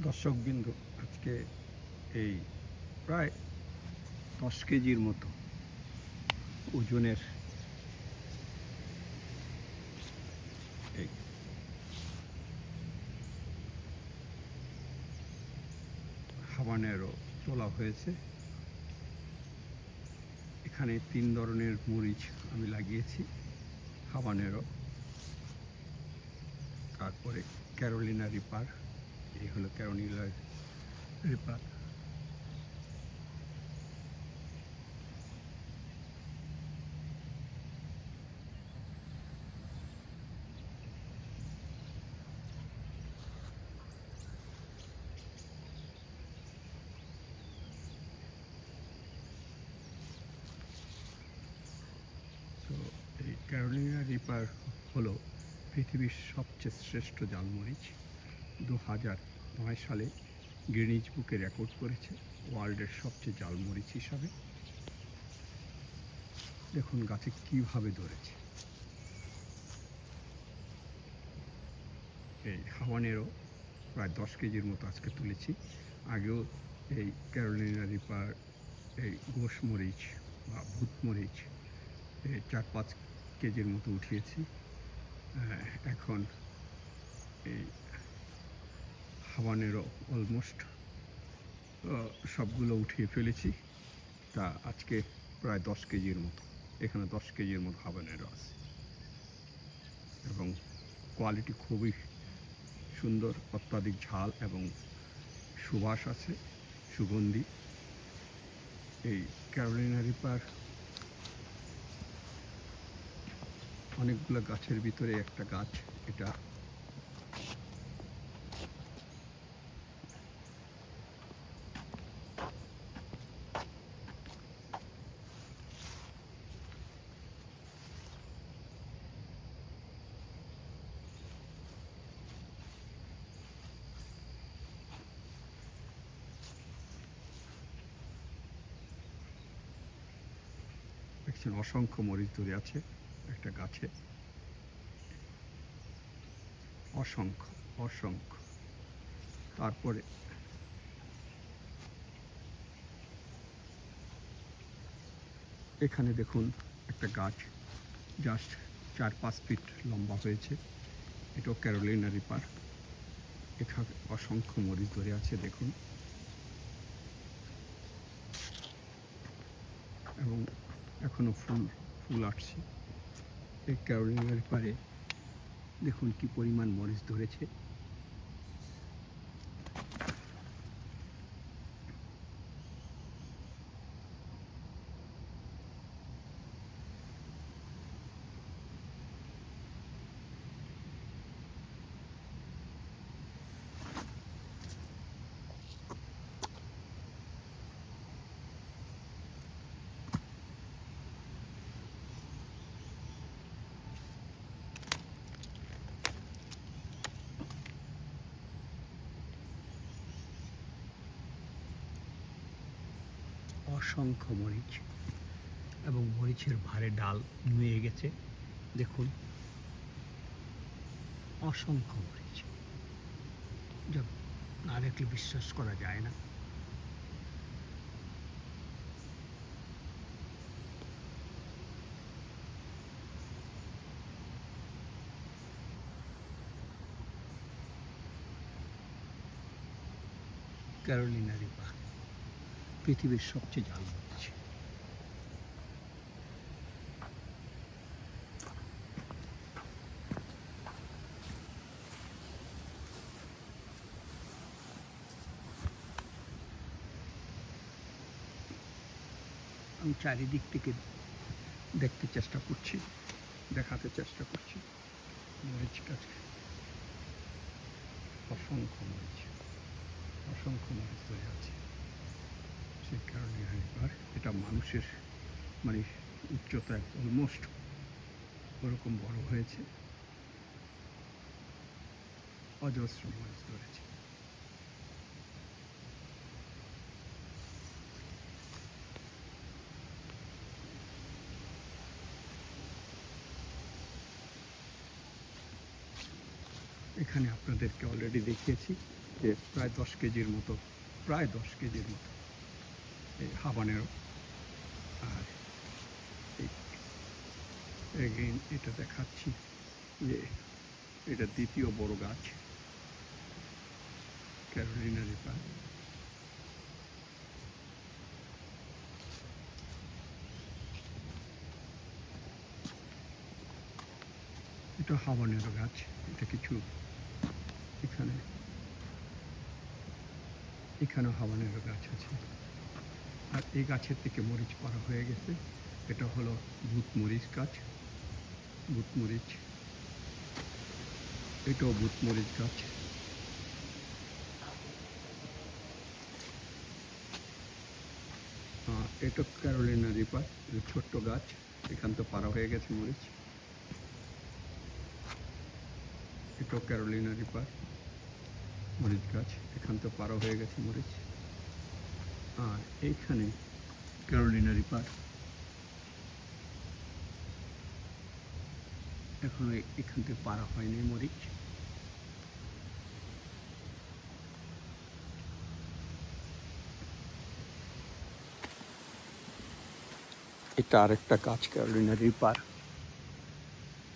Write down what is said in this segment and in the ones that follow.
দর্শকবৃন্দ, আজকে এই প্রায় 10 কেজির মতো ওজনের এই হাবানেরো তোলা হয়েছে। এখানে 3 ধরনের মরিচ আমি লাগিয়েছি। হাবানেরো, তারপরে ক্যারোলিনা রিপার, এই হলো ক্যারোলিনা রিপার, তো এই ক্যারোলিনা রিপার হলো পৃথিবীর সবচেয়ে শ্রেষ্ঠ জালমরিচ। 2009 সালে গিনিজ বুকে রেকর্ড করেছে ওয়ার্ল্ডের সবচেয়ে জালমরিচ হিসাবে। দেখুন গাছে কীভাবে ধরেছে। এই হাবানেরো প্রায় 10 কেজির মতো আজকে তুলেছি। আগেও এই ক্যারোলিনা রিপার, এই গোশমরিচ বা ভূতমরিচ 4-5 কেজির মতো উঠিয়েছি। এখন এই হাবানেরো অলমোস্ট সবগুলো উঠিয়ে ফেলেছি। তা আজকে প্রায় 10 কেজির মতো, এখানে 10 কেজির মতো হাবানেরো আছে এবং কোয়ালিটি খুবই সুন্দর, অত্যাধিক ঝাল এবং সুবাস আছে, সুগন্ধি। এই ক্যারোলিনা রিপার অনেকগুলো গাছের ভিতরে একটা গাছ। এটা দেখছেন অসংখ্য মরিচ ধরে আছে একটা গাছে, অসংখ্য অসংখ্য। তারপরে এখানে দেখুন একটা গাছ জাস্ট 4-5 ফিট লম্বা হয়েছে, এটাও ক্যারোলিনা রিপার। এখানে অসংখ্য মরিচ ধরে আছে দেখুন, এবং এখনো ফুল আসছে। এই ক্যারোলিনা রিপারে দেখুন কি পরিমাণ মরিচ ধরেছে। অসংখ্য মরিচ এবং মরিচের ভারে ডাল নুয়ে গেছে দেখুন, অসংখ্য মরিচ, যা না দেখলে বিশ্বাস করা যায় না। ক্যারোলিনা রিপার পৃথিবীর সবচেয়ে ঝাল মরিচ। আমি চারিদিক থেকে দেখতে চেষ্টা করছি, দেখাতে চেষ্টা করছি মরিচ গাছে অসংখ্য মরিচ, অসংখ্য মরিচ ধরে আছে। সেই কারণে রিপার এটা মানুষের মানে উচ্চতা অলমোস্ট ওরকম বড় হয়েছে, অজস্র মরিচ ধরেছে। এখানে আপনাদেরকে অলরেডি দেখিয়েছি যে প্রায় 10 কেজির মতো, প্রায় 10 কেজির মতো এই হাবানেরো। আর এগেইন এটা দেখাচ্ছি যে এটা দ্বিতীয় বড় গাছ, ক্যারোলিনা রিপার। এটা হাবানেরো গাছ। এটা কিছু এখানেও হাবানেরো গাছ আছে। আর এই গাছের থেকে মরিচ পাড়া হয়ে গেছে। এটা হলো ভূত মরিচ গাছ, ভূত মরিচ। এটাও ভূত মরিচ গাছ। এটা ক্যারোলিনা রিপার, ছোট্ট গাছ। এখান তো পাড়া হয়ে গেছে মরিচ। এটাও ক্যারোলিনা রিপার, মরিচ গাছ। এখান তো পাড়া হয়ে গেছে মরিচ। আর এইখানে ক্যারোলিনা রিপার, এখনো এখান থেকে পাড়া হয়নি মরিচ। এটা আরেকটা গাছ, ক্যারোলিনা রিপার।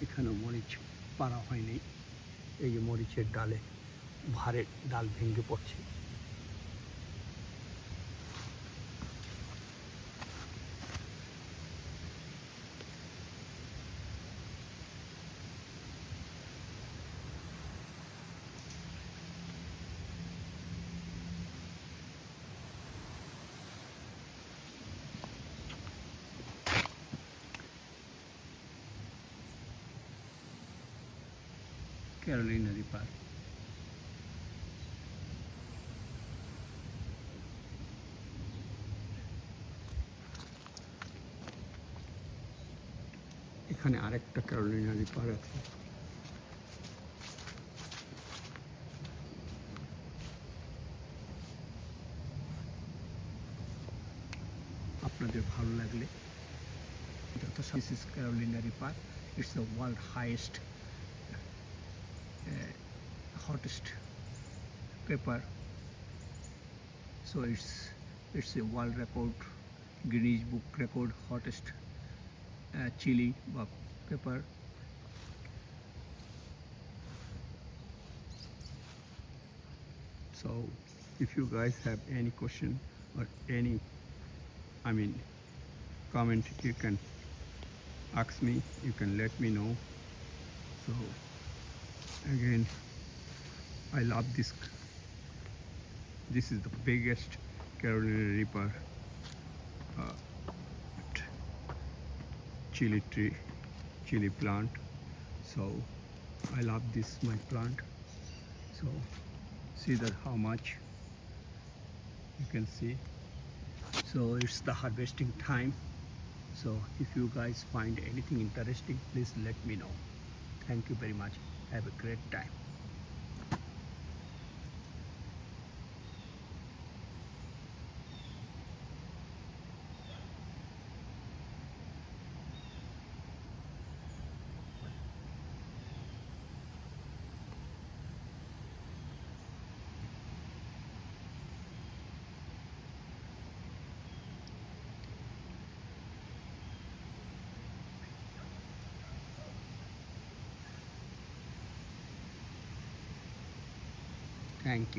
এখানেও মরিচ পাড়া হয়নি। এই যে মরিচের ডালে ভারে ডাল ভেঙে পড়ছে। Carolina reaper. এখানে আরেকটা ক্যারোলিনা রিপার আছে। আপনাদের ভালো লাগলে this is Carolina Reaper. It's the world highest hottest pepper, so it's a world record, Guinness Book record hottest chili pepper. So if you guys have any question or any comment, you can ask me, you can let me know. So again, I love this. This is the biggest Carolina Reaper chili tree, chili plant. So I love this my plant. So see that how much you can see. So it's the harvesting time. So if you guys find anything interesting, please let me know. Thank you very much. Have a great time. Thank you.